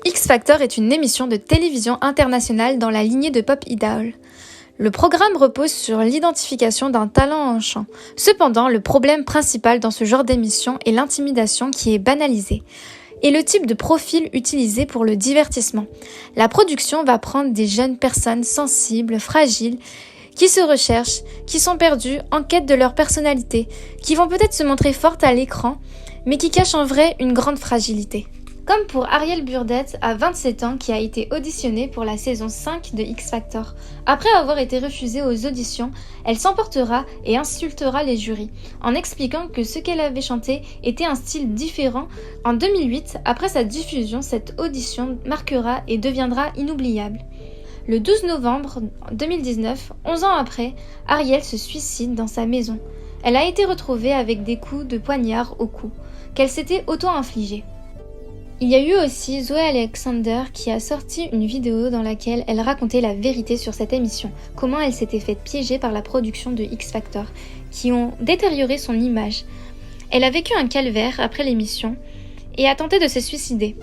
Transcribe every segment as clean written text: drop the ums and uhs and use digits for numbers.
X Factor est une émission de télévision internationale dans la lignée de Pop Idol. Le programme repose sur l'identification d'un talent en chant. Cependant, le problème principal dans ce genre d'émission est l'intimidation qui est banalisée et le type de profil utilisé pour le divertissement. La production va prendre des jeunes personnes sensibles, fragiles, qui se recherchent, qui sont perdues en quête de leur personnalité, qui vont peut-être se montrer fortes à l'écran, mais qui cachent en vrai une grande fragilité. Comme pour Ariel Burdett, à 27 ans, qui a été auditionnée pour la saison 5 de X Factor. Après avoir été refusée aux auditions, elle s'emportera et insultera les jurys, en expliquant que ce qu'elle avait chanté était un style différent. En 2008, après sa diffusion, cette audition marquera et deviendra inoubliable. Le 12 novembre 2019, 11 ans après, Ariel se suicide dans sa maison. Elle a été retrouvée avec des coups de poignard au cou, qu'elle s'était auto-infligés. Il y a eu aussi Zoé Alexander qui a sorti une vidéo dans laquelle elle racontait la vérité sur cette émission, comment elle s'était faite piéger par la production de X Factor, qui ont détérioré son image. Elle a vécu un calvaire après l'émission et a tenté de se suicider.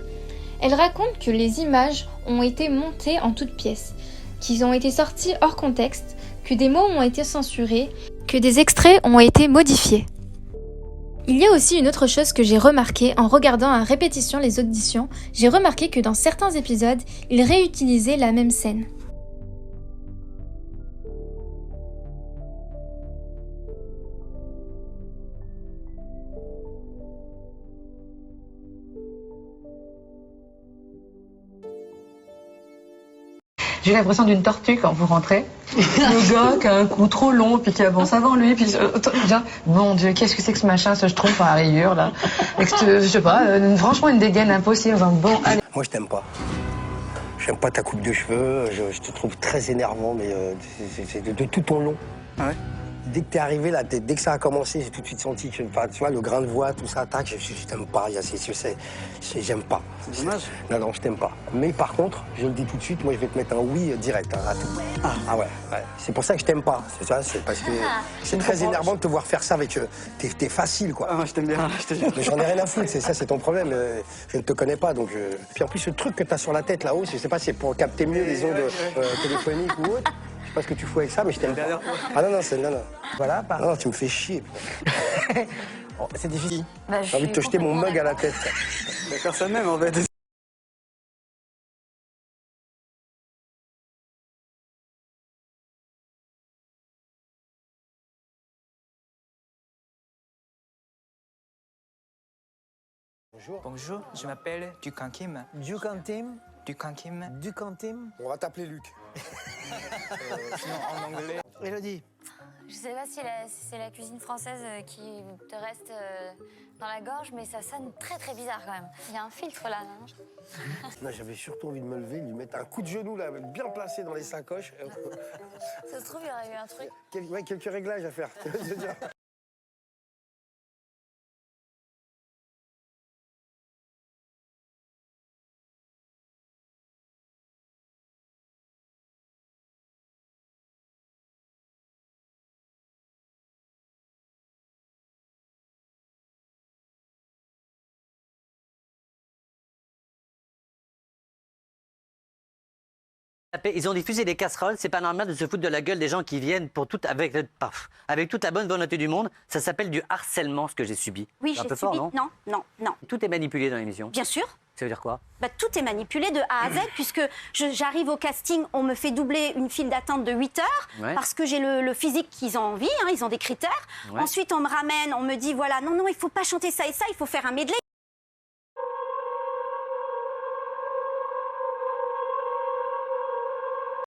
Elle raconte que les images ont été montées en toutes pièces, qu'ils ont été sortis hors contexte, que des mots ont été censurés, que des extraits ont été modifiés. Il y a aussi une autre chose que j'ai remarqué en regardant à répétition les auditions, j'ai remarqué que dans certains épisodes, ils réutilisaient la même scène. J'ai l'impression d'une tortue quand vous rentrez. Le gars qui a un cou trop long, puis qui avance avant lui, puis mon Dieu, qu'est-ce que c'est que ce machin, ce je trompe à rayure là. Je sais pas, franchement une dégaine impossible. Enfin, bon, allez. Moi je t'aime pas. J'aime pas ta coupe de cheveux, je te trouve très énervant, mais c'est de tout ton long. Ah ouais. Dès que t'es arrivé là, dès que ça a commencé, j'ai tout de suite senti que, tu vois, le grain de voix, tout ça, tac, je t'aime pas, j'aime pas. C'est dommage. Non, je t'aime pas. Mais par contre, je le dis tout de suite, moi je vais te mettre un oui direct, hein, à tout. Ah ouais. C'est pour ça que je t'aime pas, c'est ça, c'est parce que c'est très énervant de te voir faire ça avec... T'es facile, quoi. Ah, moi je t'aime bien, je te jure. Mais j'en ai rien à foutre, c'est ça, c'est ton problème. Je ne te connais pas, donc... Puis en plus, le truc que t'as sur la tête là-haut, je sais pas si c'est pour capter mieux les ondes téléphoniques ou autres. Je sais pas ce que tu fous avec ça, mais je t'aime pas. Ah non, non. Voilà, pardon. Non, tu me fais chier. Oh, c'est difficile. Bah, J'ai envie de te jeter mon mug à la tête. Mais personne même en fait. Bonjour, je m'appelle Dukan Kim. Dukantim. Dukan Kim. Dukantim. On va t'appeler Luc. Sinon en anglais. Élodie. Je sais pas si c'est la cuisine française qui te reste dans la gorge, mais ça sonne très très bizarre quand même. Il y a un filtre là, non? Non, j'avais surtout envie de me lever, de lui mettre un coup de genou là, bien placé dans les sacoches. Ça se trouve, il y aurait eu un truc. Quelques réglages à faire. Ils ont diffusé des casseroles, c'est pas normal de se foutre de la gueule des gens qui viennent avec toute la bonne volonté du monde. Ça s'appelle du harcèlement, ce que j'ai subi. Oui, un j'ai peu subi. fort, non? Non. Tout est manipulé dans l'émission. Bien sûr. Ça veut dire quoi? Tout est manipulé de A à Z, puisque j'arrive au casting, on me fait doubler une file d'attente de 8 heures, parce que j'ai le physique qu'ils ont envie, hein, ils ont des critères. Ouais. Ensuite, on me ramène, on me dit, voilà, non, il faut pas chanter ça et ça, il faut faire un medley.